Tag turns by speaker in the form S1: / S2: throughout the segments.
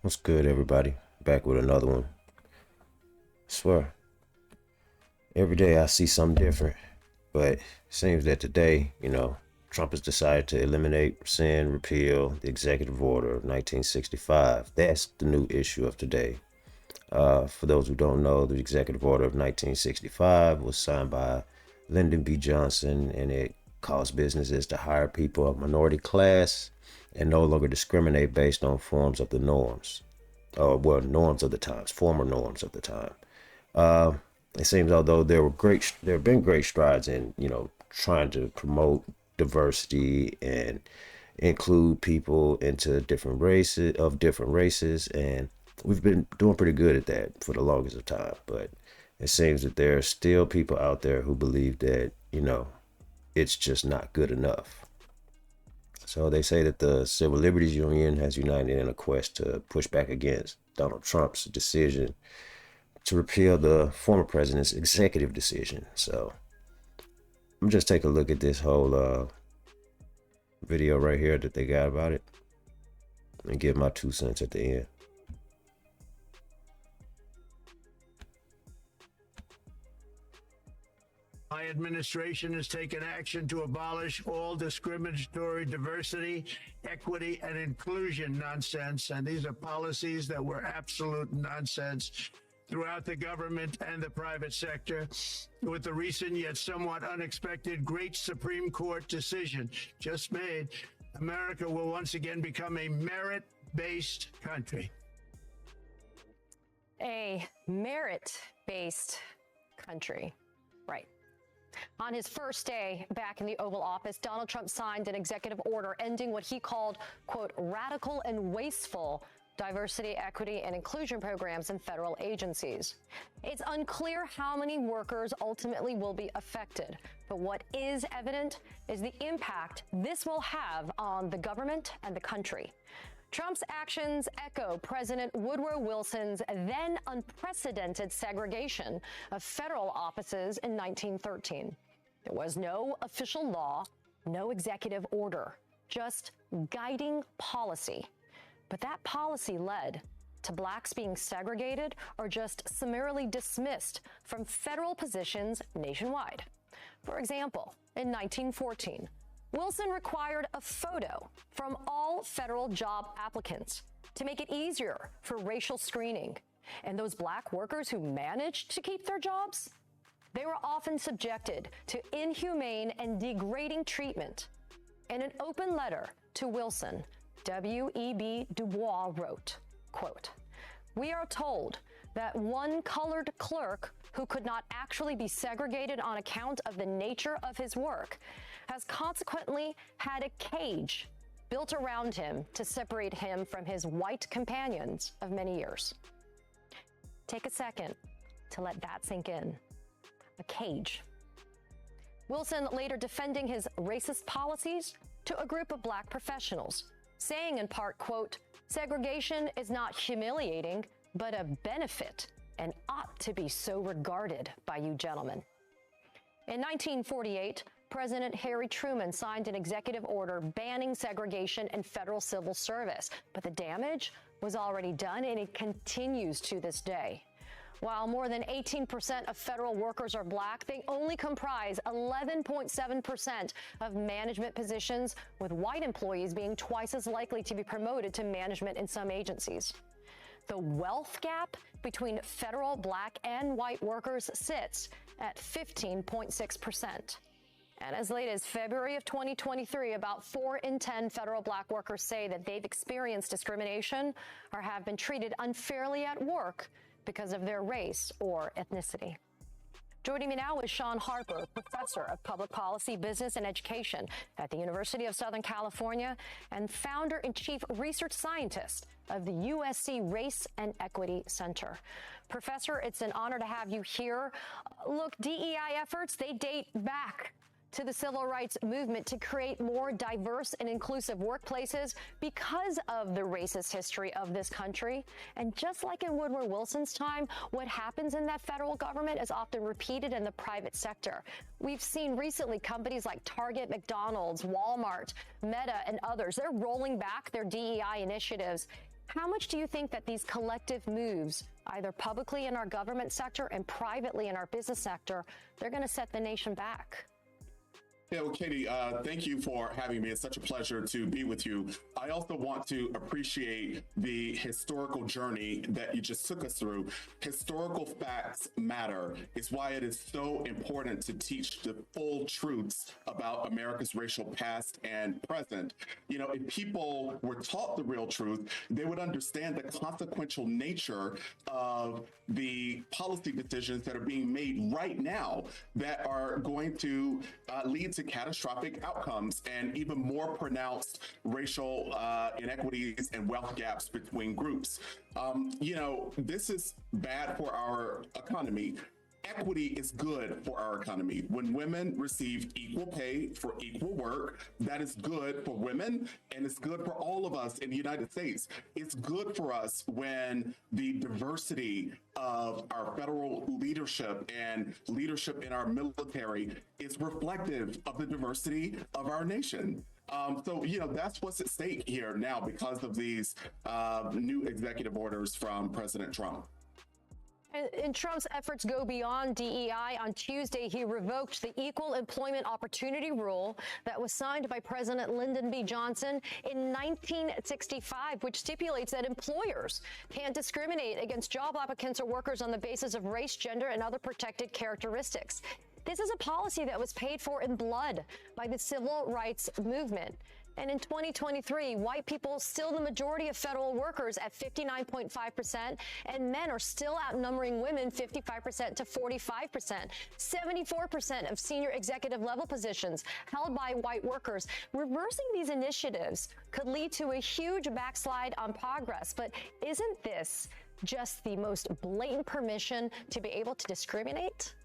S1: What's good, everybody? Back with another one. I swear, every day I see something different. But it seems that today, Trump has decided to eliminate, rescind, repeal the executive order of 1965. That's the new issue of today. For those who don't know, the executive order of 1965 was signed by Lyndon B Johnson, and it caused businesses to hire people of minority class and no longer discriminate based on forms of the norms. Norms of the times, former norms of the time. Uh, it seems although there have been great strides in, trying to promote diversity and include people into different races, and we've been doing pretty good at that for the longest of time. But it seems that there are still people out there who believe that, it's just not good enough. So they say that the Civil Liberties Union has united in a quest to push back against Donald Trump's decision to repeal the former president's executive decision. So I'm just taking a look at this whole video right here that they got about it and give my 2 cents at the end.
S2: My administration has taken action to abolish all discriminatory diversity, equity, and inclusion nonsense. And these are policies that were absolute nonsense throughout the government and the private sector. With the recent yet somewhat unexpected great Supreme Court decision just made, America will once again become a merit-based country.
S3: A merit-based country. Right. On his first day back in the Oval Office, Donald Trump signed an executive order ending what he called, quote, radical and wasteful diversity, equity, and inclusion programs in federal agencies. It's unclear how many workers ultimately will be affected, but what is evident is the impact this will have on the government and the country. Trump's actions echo President Woodrow Wilson's then unprecedented segregation of federal offices in 1913. There was no official law, no executive order, just guiding policy. But that policy led to blacks being segregated or just summarily dismissed from federal positions nationwide. For example, in 1914, Wilson required a photo from all federal job applicants to make it easier for racial screening. And those black workers who managed to keep their jobs, they were often subjected to inhumane and degrading treatment. In an open letter to Wilson, W.E.B. Du Bois wrote, quote, "We are told that one colored clerk who could not actually be segregated on account of the nature of his work has consequently had a cage built around him to separate him from his white companions of many years." Take a second to let that sink in. A cage. Wilson later defending his racist policies to a group of black professionals, saying in part, quote, "Segregation is not humiliating, but a benefit and ought to be so regarded by you gentlemen." In 1948, President Harry Truman signed an executive order banning segregation in federal civil service, but the damage was already done and it continues to this day. While more than 18% of federal workers are black, they only comprise 11.7% of management positions, with white employees being twice as likely to be promoted to management in some agencies. The wealth gap between federal black and white workers sits at 15.6%. And as late as February of 2023, about 4 in 10 federal black workers say that they've experienced discrimination or have been treated unfairly at work because of their race or ethnicity. Joining me now is Sean Harper, professor of public policy, business, and education at the University of Southern California and founder and chief research scientist of the USC Race and Equity Center. Professor, it's an honor to have you here. Look, DEI efforts, they date back to the civil rights movement to create more diverse and inclusive workplaces because of the racist history of this country. And just like in Woodrow Wilson's time, what happens in that federal government is often repeated in the private sector. We've seen recently companies like Target, McDonald's, Walmart, Meta, and others, they're rolling back their DEI initiatives How much do you think that these collective moves, either publicly in our government sector and privately in our business sector, they're going to set the nation back?
S4: Yeah, well, Katie, thank you for having me. It's such a pleasure to be with you. I also want to appreciate the historical journey that you just took us through. Historical facts matter. It's why it is so important to teach the full truths about America's racial past and present. You know, if people were taught the real truth, they would understand the consequential nature of the policy decisions that are being made right now that are going to lead to catastrophic outcomes and even more pronounced racial inequities and wealth gaps between groups. You know, this is bad for our economy. Equity is good for our economy. When women receive equal pay for equal work, that is good for women and it's good for all of us in the United States. It's good for us when the diversity of our federal leadership and leadership in our military is reflective of the diversity of our nation. So, you know, that's what's at stake here now because of these new executive orders from President Trump.
S3: And Trump's efforts go beyond DEI. On Tuesday, he revoked the Equal Employment Opportunity Rule that was signed by President Lyndon B Johnson in 1965, which stipulates that employers can't discriminate against job applicants or workers on the basis of race, gender, and other protected characteristics. This is a policy that was paid for in blood by the civil rights movement. And in 2023, white people still the majority of federal workers at 59.5%, and men are still outnumbering women 55% to 45%. 74% of senior executive level positions held by white workers. Reversing these initiatives could lead to a huge backslide on progress. But isn't this just the most blatant permission to be able to discriminate?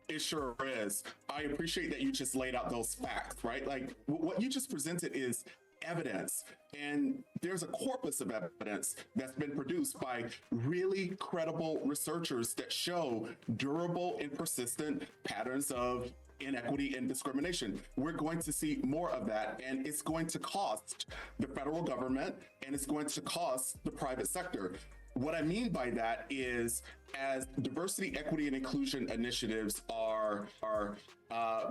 S4: It sure is. I appreciate that you just laid out those facts, right? Like what you just presented is evidence. And there's a corpus of evidence that's been produced by really credible researchers that show durable and persistent patterns of inequity and discrimination. We're going to see more of that, and it's going to cost the federal government and it's going to cost the private sector. What I mean by that is as diversity, equity, and inclusion initiatives are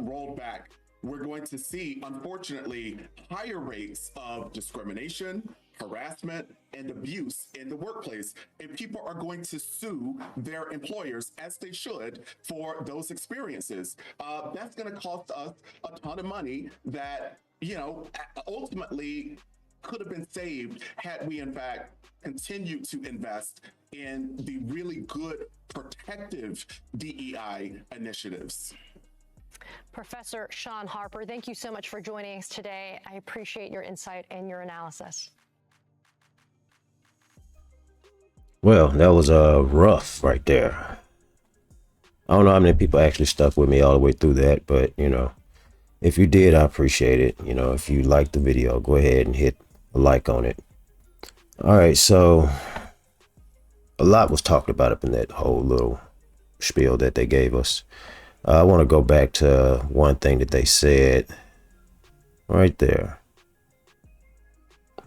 S4: rolled back, we're going to see, unfortunately, higher rates of discrimination, harassment, and abuse in the workplace. And people are going to sue their employers, as they should, for those experiences. That's going to cost us a ton of money that, you know, ultimately could have been saved had we, in fact, continued to invest in the really good protective DEI initiatives.
S3: Professor Sean Harper, thank you so much for joining us today. I appreciate your insight and your analysis.
S1: Well, that was rough right there. I don't know how many people actually stuck with me all the way through that, but, you know, if you did, I appreciate it. You know, if you liked the video, go ahead and hit a like on it. All right, so a lot was talked about up in that whole little spiel that they gave us. I want to go back to one thing that they said right there.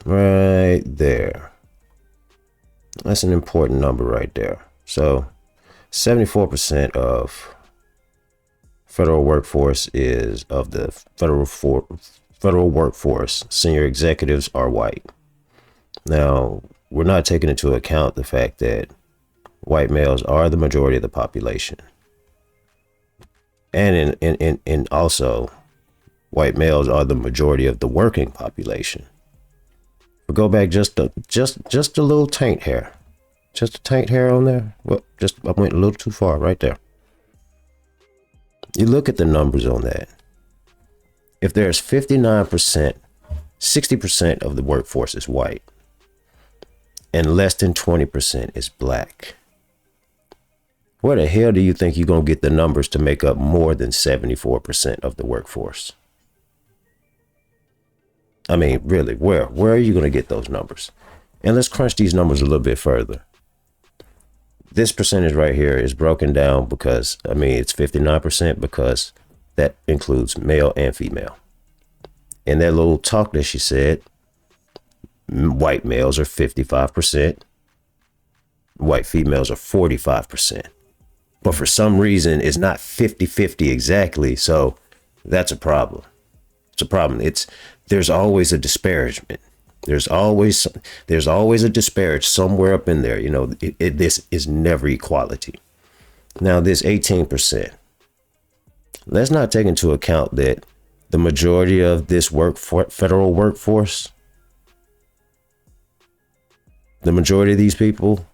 S1: Right there. That's an important number right there. So 74% of federal workforce is of the federal workforce. Senior executives are white. Now, we're not taking into account the fact that white males are the majority of the population. And in also, white males are the majority of the working population. But go back just a little taint hair. Just a taint hair on there. Well, I went a little too far right there. You look at the numbers on that. If there's 59%, 60% of the workforce is white, and less than 20% is black, where the hell do you think you're going to get the numbers to make up more than 74% of the workforce? I mean, really, where are you going to get those numbers? And let's crunch these numbers a little bit further. This percentage right here is broken down because, I mean, it's 59% because that includes male and female. And that little talk that she said, white males are 55%. White females are 45%. But for some reason, it's not 50-50 exactly. So that's a problem. It's a problem. There's always a disparagement. There's always a disparage somewhere up in there. You know, this is never equality. Now, this 18%. Let's not take into account that the majority of this federal workforce, the majority of these people,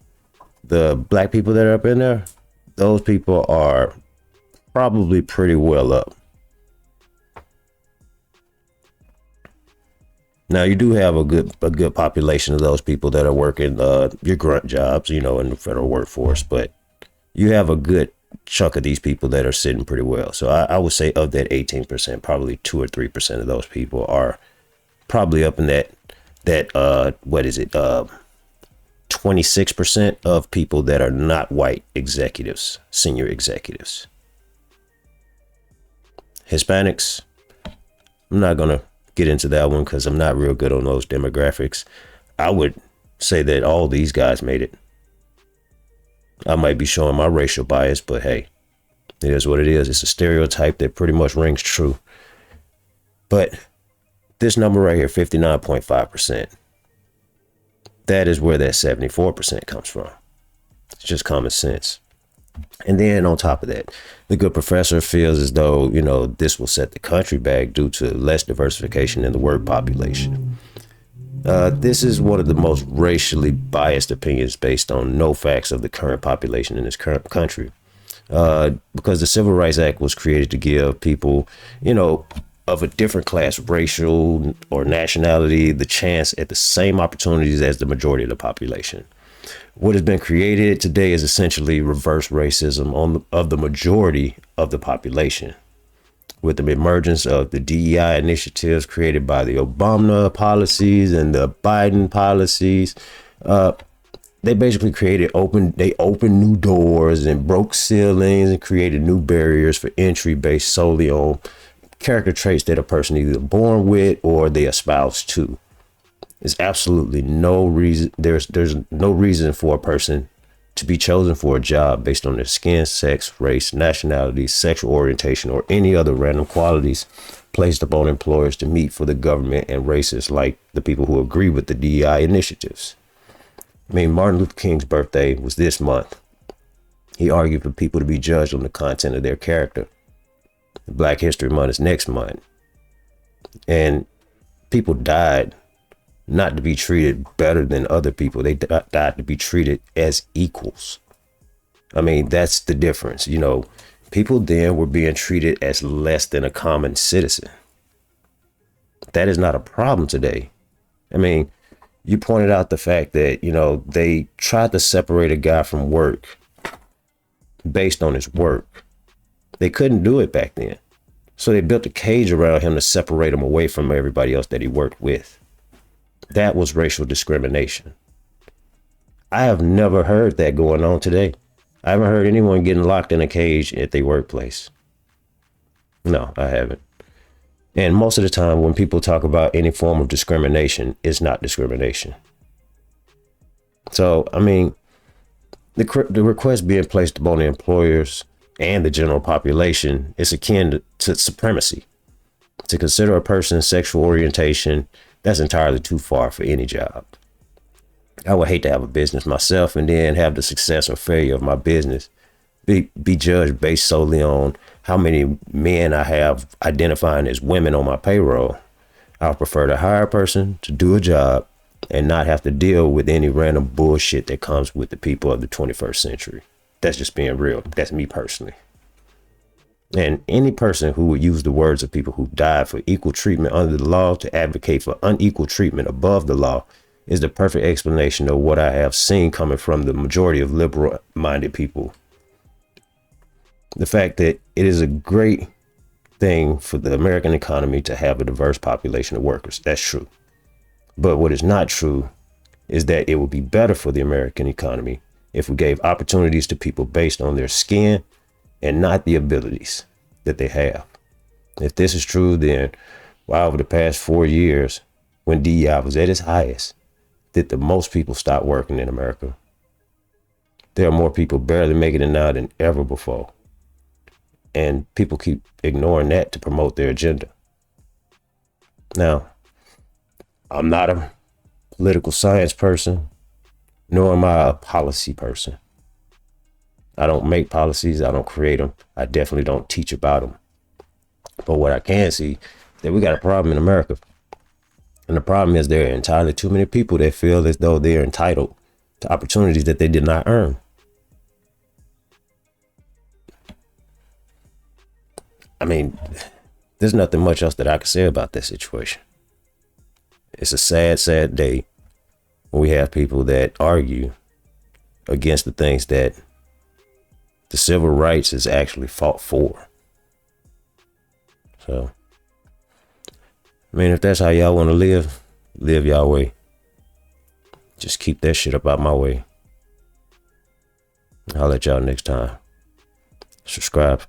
S1: the black people that are up in there, those people are probably pretty well up. Now, you do have a good population of those people that are working your grunt jobs, you know, in the federal workforce, but you have a good chunk of these people that are sitting pretty well. So I would say of that 18%, probably 2 or 3% of those people are probably up in that 26% of people that are not white executives, senior executives. Hispanics, I'm not going to get into that one because I'm not real good on those demographics. I would say that all these guys made it. I might be showing my racial bias, but hey, it is what it is. It's a stereotype that pretty much rings true. But this number right here, 59.5%, that is where that 74% comes from. It's just common sense. And then on top of that, the good professor feels as though, you know, this will set the country back due to less diversification in the work population. This is one of the most racially biased opinions based on no facts of the current population in this current country. Because the Civil Rights Act was created to give people, you know, of a different class, racial or nationality, the chance at the same opportunities as the majority of the population. What has been created today is essentially reverse racism of the majority of the population. With the emergence of the DEI initiatives created by the Obama policies and the Biden policies, they basically opened new doors and broke ceilings and created new barriers for entry based solely on character traits that a person either born with or they espouse to. There's absolutely no reason. There's no reason for a person to be chosen for a job based on their skin, sex, race, nationality, sexual orientation, or any other random qualities placed upon employers to meet for the government and racists like the people who agree with the DEI initiatives. I mean, Martin Luther King's birthday was this month. He argued for people to be judged on the content of their character. Black History Month is next month. And people died not to be treated better than other people. They died to be treated as equals. I mean, that's the difference. You know, people then were being treated as less than a common citizen. That is not a problem today. I mean, you pointed out the fact that, you know, they tried to separate a guy from work based on his work. They couldn't do it back then. So they built a cage around him to separate him away from everybody else that he worked with. That was racial discrimination. I have never heard that going on today. I haven't heard anyone getting locked in a cage at their workplace. No, I haven't. And most of the time when people talk about any form of discrimination, it's not discrimination. So, I mean, the request being placed upon the employers and the general population is akin to supremacy. To consider a person's sexual orientation, that's entirely too far for any job. I would hate to have a business myself and then have the success or failure of my business be judged based solely on how many men I have identifying as women on my payroll. I would prefer to hire a person to do a job and not have to deal with any random bullshit that comes with the people of the 21st century. That's just being real. That's me personally. And any person who would use the words of people who died for equal treatment under the law to advocate for unequal treatment above the law is the perfect explanation of what I have seen coming from the majority of liberal-minded people. The fact that it is a great thing for the American economy to have a diverse population of workers. That's true. But what is not true is that it would be better for the American economy if we gave opportunities to people based on their skin and not the abilities that they have. If this is true, then why over the past 4 years, when DEI was at its highest, did the most people stop working in America. There are more people barely making it now than ever before. And people keep ignoring that to promote their agenda. Now, I'm not a political science person, nor am I a policy person. I don't make policies. I don't create them. I definitely don't teach about them. But what I can see is that we got a problem in America. And the problem is there are entirely too many people that feel as though they're entitled to opportunities that they did not earn. I mean, there's nothing much else that I can say about that situation. It's a sad, sad day when we have people that argue against the things that the civil rights is actually fought for. So, I mean, if that's how y'all want to live y'all way. Just keep that shit up out my way. I'll let y'all next time. Subscribe.